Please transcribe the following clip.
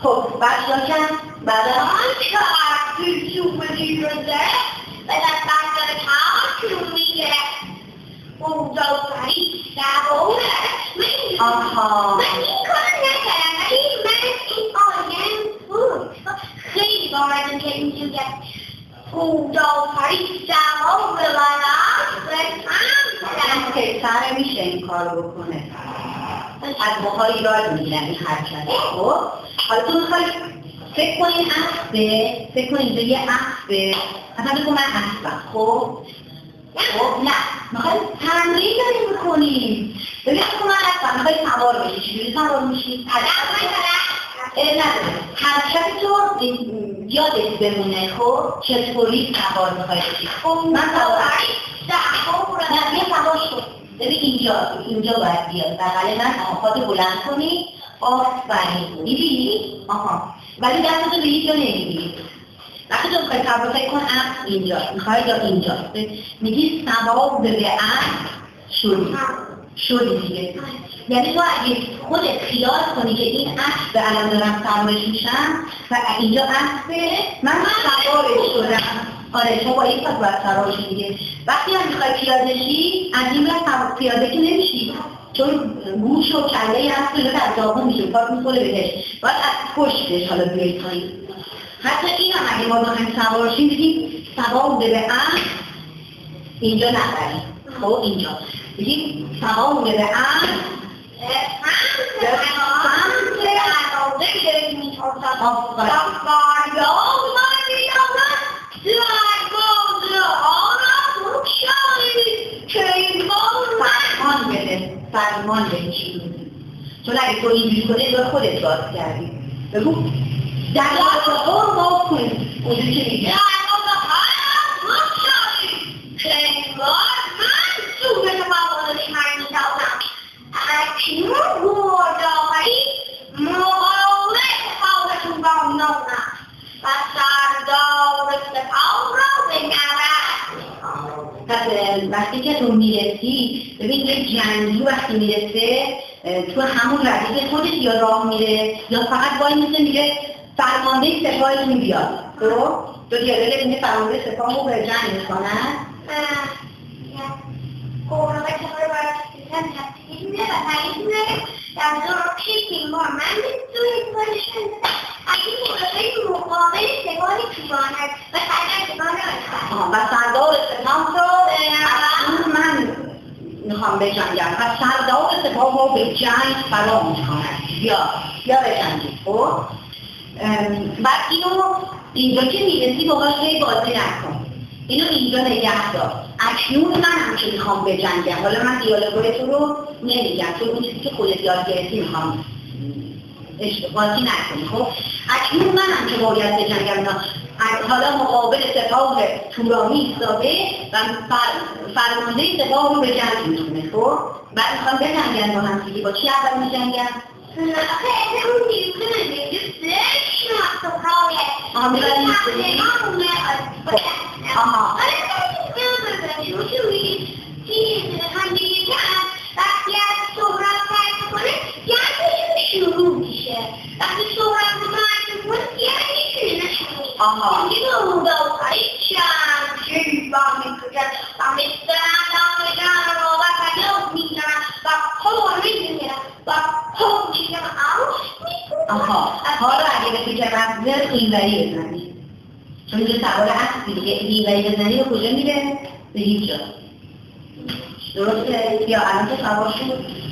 خب بچه‌ها که بعد آن چقدر سوپری رو زد و در بندر کار میگه بوداوری سواره آها من این کار نکردم ولی من این آیم بود خیلی باورم که اینجوری بوداوری سواره و هم پسر میشه این کار بکنه از موهای ایراد میگیرن این حرکت. خب حالا تو میخوای فکر کنین اسبه، فکر کنین اینجا یه اسبه، مثلا بگو من اسبم. خب نه میخوای تمرین داریم بکنیم. ببین بگو من اسبم، میخوای سوار بشی. چجوری سوار میشی؟ نداره حرکت تو یادت بمونه. خب چطوری سوار میخوای بشی؟ خب من سوار نه یه سوار شد. ببین اینجا باید بیاد بغل من آفات بلند کنی. آفرین میبینی؟ آها ولی دستتو به هیچ جا نمیبینی. وقتی تو میخوای سوار فکر کن اسب اینجا میخوای یا اینجا میگی سوار به اسب شدی دیگه. یعنی تو اگه خودت خیال کنی که این اسب به الان دارم سوارش میشم و اینجا اسبه من سوارش شدم. آره تو با این پاس باید سوار شدی دیگه. وقتی هم میخوای پیاده شی از این ور پیاده که نمیشی چون گوش و کله اسب رو در داغون میشه پاس میخوره بهش باید از پشتش حالا بیایی پایین. حتی این هم اگه ما بخوایم سوار شیم بگیم سوار به اسب اینجا نبریم. خب اینجا بگیم سوار به اسب فرمان بده چی بودی چون اگه تو اینجوری کنه دار خودت باز کردی. بگو در واقع باز کنی اونجوری که میگه اکنون برداوری مقاومت حالتون با نونم و سردار سپاه را به پس وقتی که تو میرسی ببین یه جنگجو وقتی میرسه تو همون ردیف خودش یا راه میره یا فقط وای میره فرمانده سپاهتون بیاد. تو دیالوگ میگه فرمانده سپاه رو به جنگ میکنن. و سردار سپاه رو من میخوام بجنگم و سردار سپاه رو به جنگ فرا میخواند یا بجنگیم. خب بعد اینجا که میرسی باقاش هی بازی نکن اینو اینجا نگه دار. اکنون منم که میخوام بجنگم. حالا من دیالوگای تو رو نمیگم چون اون چیزی که خودت یاد گرفتی میخوام بازی نکنی. خب اکنون منم که باید بجنگم. حالا مقابل سپاه تورانی ایستاده و فرمانده سپاه رو به جنگ میتونه. خب بعد میخوام بجنگم با هم دیگه. با چی اول میجنگم؟ اون نیروزه نمیده آها وقتی از صحبت فرد کنه گردشون شروع میشه. وقتی صحبت کنه گردشون نشونه. آها اینگه به بوداوری چند جیبا میکنن و مثلن دامجان رو و فریاد میزنن و پا میزنن و پا میزنن آها حالا اگه بگی که رفت اینوری بزنی چون اینجا سوار هستی دیگه اینوری بزنی و کجا میره؟ به هیچ جا. درسته؟ یا الان که سوار شد